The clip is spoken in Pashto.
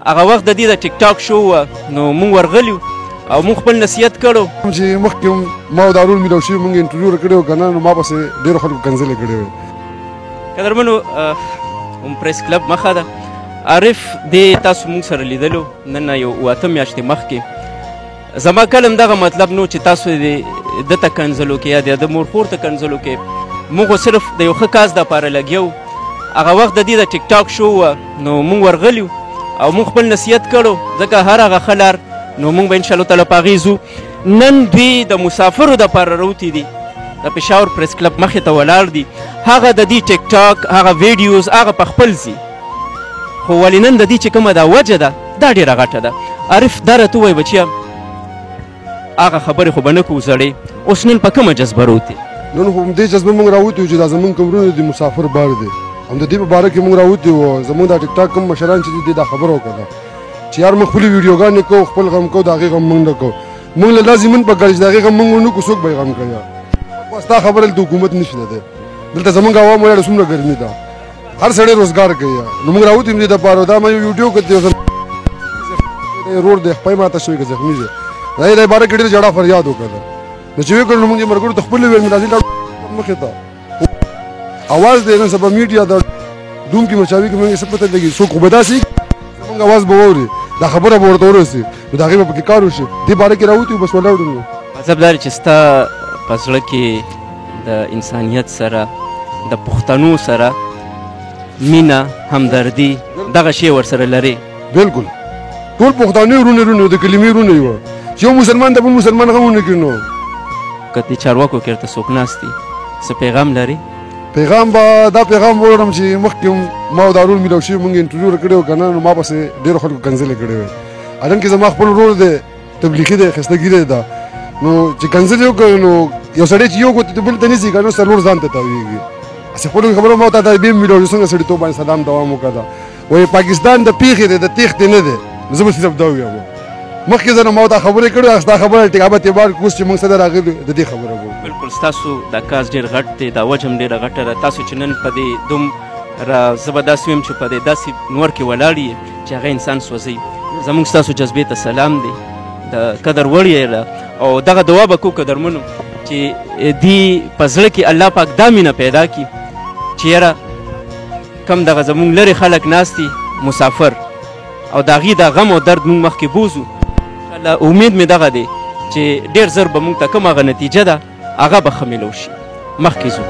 هغه وخت د دې د ټیک ټاک شو وه نو موږ ورغلي او موږ خپل نصیحت کړو چې مخکې ما او دارول میلاو شوي موږ انټرویو کړی و که نه نو ما پسې ډېرو خلکو کنځلې کړې وې. قدرمنو پریس کلب مخه ده عارف دې تاسو موږ سره لیدلو نن یو 8 میاشتې مخکې زما کلم دغه مطلب نو چې تاسو د ته کنځلو کې یا د مور خور ته کنځلو کې موږ صرف د یو ښه کاز دپاره لګیو. هغه وخت د دې د ټیک ټاک شو وه نو موږ ورغلي او موږ خپل نصیحت کړو ځکه هر هغه ښه لار نو موږ به انشاءالله تعالی په هغې ځو. نن دوی د مسافرو دپاره راوتي دي د پېښور پریس کلب مخې ته ولاړ دي هغه د دې ټیک ټاک هغه ویډیوز هغه په خپل ځي خو ولې نن د دې چې کومه دا وجه ده دا ډېره غټه ده. عارف دا راته ووایه بچیه هغه خبرې خو به نه کوو زړې اوس نن په کومه جذبه راوتې؟ نن خو همدې جذبه موږ راوتي وو چې دا زموږ کوم وروڼه دي مسافر بار دی هم د دې په باره کې موږ راوتي وو زموږ دا ټیک ټاک کوم مشران چې دي دا خبره وکړه چې یار موږ خپلې ویډیوګانې کوو خپل غم کوو د هغې غم موږ نه کوو موږ له لازمن په ګرځ د هغې غم موږ ونه کوو څوک به یې غم کوي. بس دا خبره دلته حکومت نشته دی دلته زموږ عوام ولاړه څومره ګرمي ده هر سړی روزګار کوي نو موږ راوتي دې دپاره دا ما یو ویډیو کړی روډ دی خپای ماته شوی که زخمي دی دا یې د باره کې ډېر جړه فریاد وکړه نو چې ویې کړو نو موږ یې ملګرو ته خپل ویل راځي مخې ته اواز دی نن سبا میډیا د دوم کې مچاوي کې موږ څه پته لګي څوک خو به داسې زموږ اواز به واوري دا خبره به ورته ورسي نو د هغې به پکې کار وشي دې باره کې راوتي بس ولاړو نو مطلب دا چې ستا په زړه کې د انسانیت سره د پښتنو سره مینه همدردي دغه شی ورسره لرې. بلکل ټول پښتانه ورونه د کلمې ورونه یو چې یو مسلمان د بل مسلمان غم ونه کړي نو که دې چارواکو کې ورته څوک ناست دي څه پیغام لري؟ پیغام به دا پیغام وړم چې مخکې ما او دارول میلاو شوي موږ انټرویو کړی و که نه نو ما پسې ډېرو خلکو کنځلې کړې وې هلن کې زما خپل ورور دی تبلیغي دی ښایسته ګیری ده نو چې کنځلې وکړې نو یو سړی چې یو ګوتې بل ته نیسي که نو څلور ځان ته تاویږي هسې خپلو خبره ما ورته بیا میلاو څنګه سړیتوب باندې سلام دوام وکړه ده وایي پاکستان د پیښې دی د تېښتې نه دی زه به صرف دا ووایم مخکې زه نه ما ورته خبرې کړې ستا خبره ټیکابه اعتبار کوس چې موږ څه ته راغلي د دې خبره کوو. بلکل ستاسو دا کاز ډېر غټ دی دا وجه هم ډېره غټه ده تاسو چې نن په دې دومره زه به داسې ویم چې په دې داسې نور کې ولاړ یې چې هغه انسان سوځوي زموږ ستاسو جذبې ته سلام دی د قدر وړ یې او دغه دعا به کوو قدرمنو چې دې په زړه کې الله پاک دا مینه پیدا کړي چې یاره کم دغه زموږ لرې خلک ناست دي مسافر او د هغې دا غم او درد موږ مخکې بوځو انشاءالله امید مې دغه دی چې ډېر زر به موږ ته کوم هغه نتیجه ده هغه به ښه میلو شي. مخکې ځو.